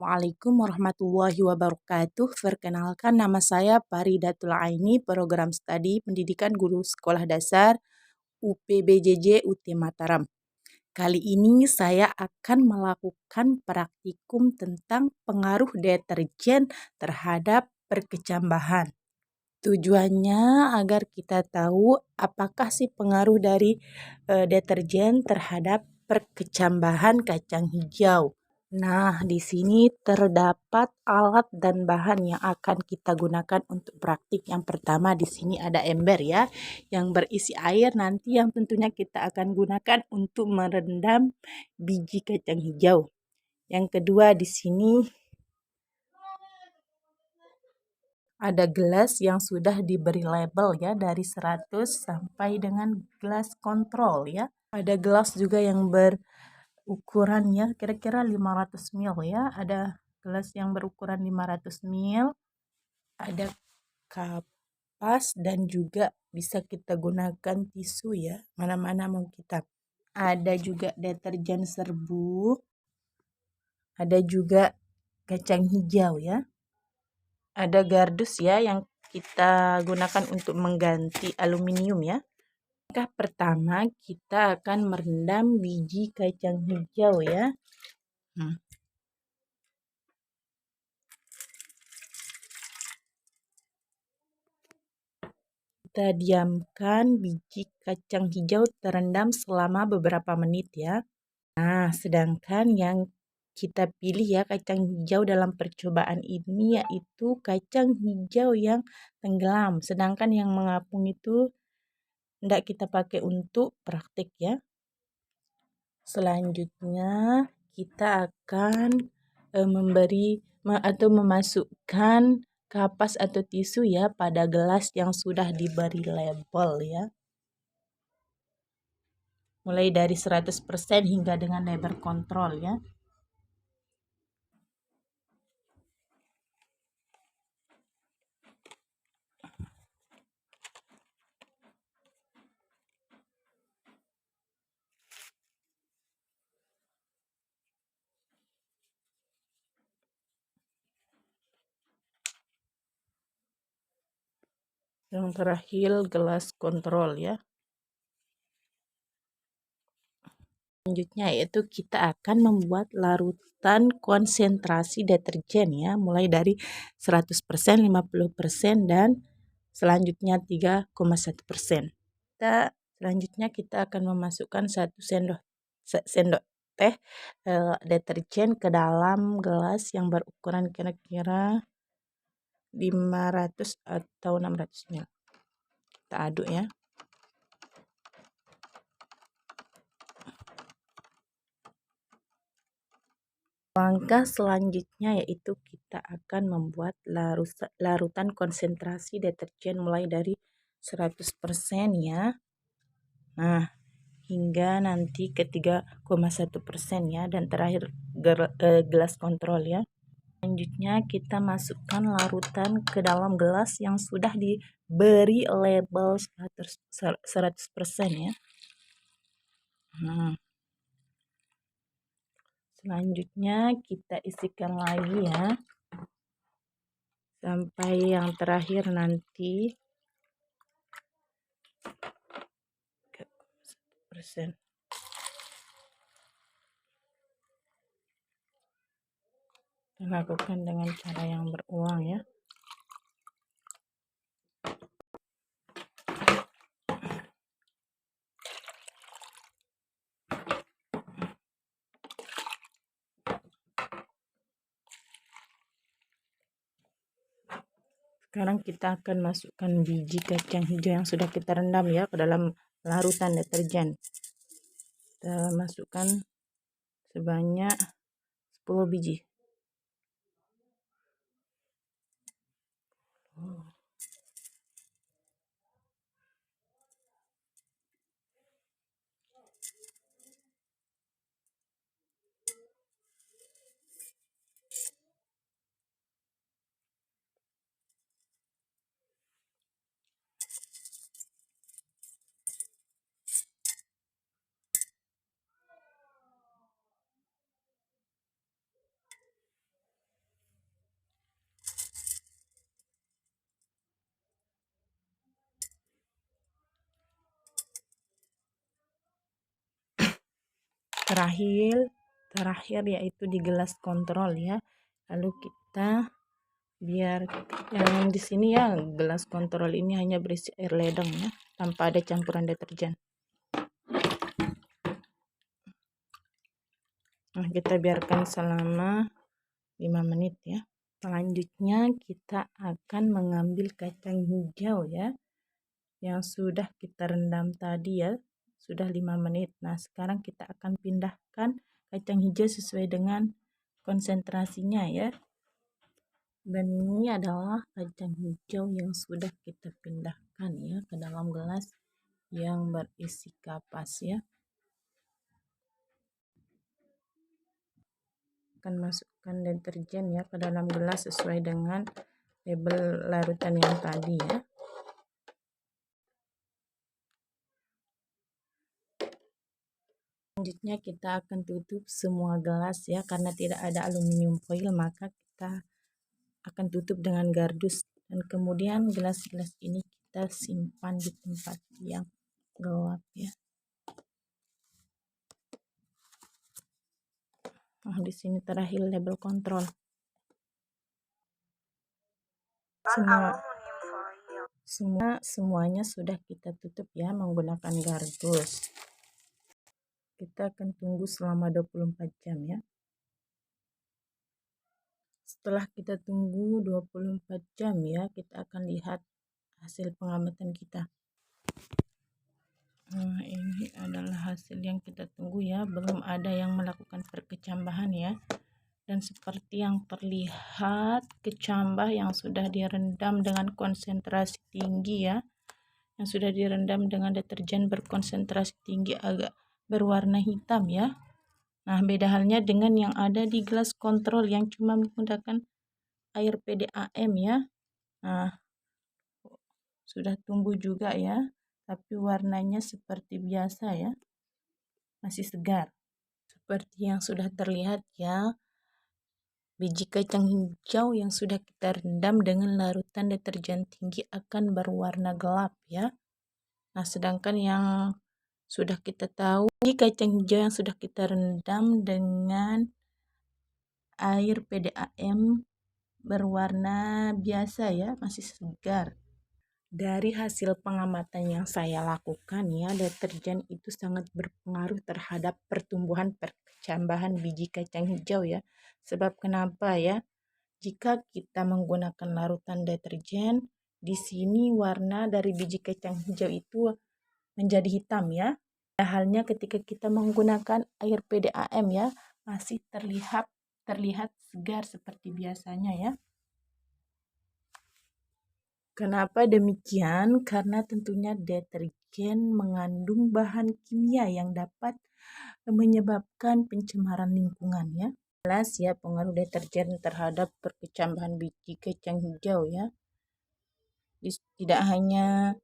Assalamualaikum warahmatullahi wabarakatuh. Perkenalkan, nama saya Faridatul Aini, program studi pendidikan guru sekolah dasar UPBJJ UT Mataram. Kali ini saya akan melakukan praktikum tentang pengaruh deterjen terhadap perkecambahan. Tujuannya agar kita tahu apakah sih pengaruh dari deterjen terhadap perkecambahan kacang hijau. Nah, di sini terdapat alat dan bahan yang akan kita gunakan untuk praktik. Yang pertama di sini ada ember ya, yang berisi air nanti yang tentunya kita akan gunakan untuk merendam biji kacang hijau. Yang kedua di sini ada gelas yang sudah diberi label ya dari 100 sampai dengan gelas kontrol ya. Ada gelas juga yang ukuran ya kira-kira 500 ml ya, ada gelas yang berukuran 500 ml, ada kapas dan juga bisa kita gunakan tisu ya, mana-mana mau kita. Ada juga deterjen serbu, ada juga kacang hijau ya, ada gardus ya yang kita gunakan untuk mengganti aluminium ya. Langkah pertama kita akan merendam biji kacang hijau ya. Kita diamkan biji kacang hijau terendam selama beberapa menit ya. Nah, sedangkan yang kita pilih ya kacang hijau dalam percobaan ini yaitu kacang hijau yang tenggelam. Sedangkan yang mengapung itu tidak kita pakai untuk praktik ya. Selanjutnya kita akan memasukkan kapas atau tisu ya pada gelas yang sudah diberi label ya. Mulai dari 100% hingga dengan lebar kontrol ya. Yang terakhir gelas kontrol ya. Selanjutnya yaitu kita akan membuat larutan konsentrasi deterjen ya, mulai dari 100%, 50% dan selanjutnya 3,1%. Selanjutnya kita akan memasukkan 1 sendok teh deterjen ke dalam gelas yang berukuran kira-kira 500 atau 600 ml. Kita aduk ya. Langkah selanjutnya yaitu kita akan membuat larutan konsentrasi deterjen mulai dari 100% ya. Nah, hingga nanti ke 3,1% ya, dan terakhir gelas kontrol ya. Selanjutnya kita masukkan larutan ke dalam gelas yang sudah diberi label 100% ya. Selanjutnya kita isikan lagi ya, sampai yang terakhir nanti 1%. Kita lakukan dengan cara yang berulang ya. Sekarang kita akan masukkan biji kacang hijau yang sudah kita rendam ya ke dalam larutan deterjen. Kita masukkan sebanyak 10 biji. terakhir yaitu di gelas kontrol ya. Lalu kita biar yang di sini ya, gelas kontrol ini hanya berisi air ledeng ya, tanpa ada campuran deterjen. Nah, kita biarkan selama 5 menit ya. Selanjutnya kita akan mengambil kacang hijau ya, yang sudah kita rendam tadi ya, sudah 5 menit. Nah, sekarang kita akan pindahkan kacang hijau sesuai dengan konsentrasinya ya. Dan ini adalah kacang hijau yang sudah kita pindahkan ya ke dalam gelas yang berisi kapas ya. Akan masukkan deterjen ya ke dalam gelas sesuai dengan label larutan yang tadi ya. Selanjutnya kita akan tutup semua gelas ya, karena tidak ada aluminium foil maka kita akan tutup dengan gardus, dan kemudian gelas-gelas ini kita simpan di tempat yang gelap ya. Nah, di sini terakhir label kontrol. Semuanya sudah kita tutup ya menggunakan gardus. Kita akan tunggu selama 24 jam ya. Setelah kita tunggu 24 jam ya, kita akan lihat hasil pengamatan kita. Nah, ini adalah hasil yang kita tunggu ya, belum ada yang melakukan perkecambahan ya. Dan seperti yang terlihat, kecambah yang sudah direndam dengan konsentrasi tinggi ya, yang sudah direndam dengan deterjen berkonsentrasi tinggi agak berwarna hitam ya. Nah, beda halnya dengan yang ada di gelas kontrol yang cuma menggunakan air PDAM ya. Nah, sudah tumbuh juga ya, tapi warnanya seperti biasa ya, masih segar. Seperti yang sudah terlihat ya, biji kacang hijau yang sudah kita rendam dengan larutan deterjen tinggi akan berwarna gelap ya. Nah, sedangkan yang sudah kita tahu, biji kacang hijau yang sudah kita rendam dengan air PDAM berwarna biasa ya, masih segar. Dari hasil pengamatan yang saya lakukan ya, deterjen itu sangat berpengaruh terhadap pertumbuhan perkecambahan biji kacang hijau ya. Sebab kenapa ya? Jika kita menggunakan larutan deterjen, di sini warna dari biji kacang hijau itu menjadi hitam ya. Halnya ketika kita menggunakan air PDAM ya, masih terlihat segar seperti biasanya ya. Kenapa demikian? Karena tentunya deterjen mengandung bahan kimia yang dapat menyebabkan pencemaran lingkungan ya. Jelas ya pengaruh deterjen terhadap perkecambahan biji kacang hijau ya. Tidak hanya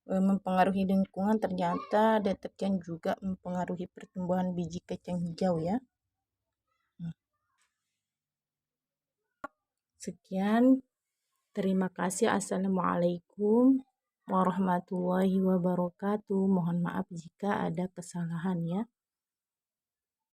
mempengaruhi lingkungan, ternyata deterjen juga mempengaruhi pertumbuhan biji kacang hijau ya. Sekian, terima kasih. Assalamualaikum warahmatullahi wabarakatuh. Mohon maaf jika ada kesalahan ya.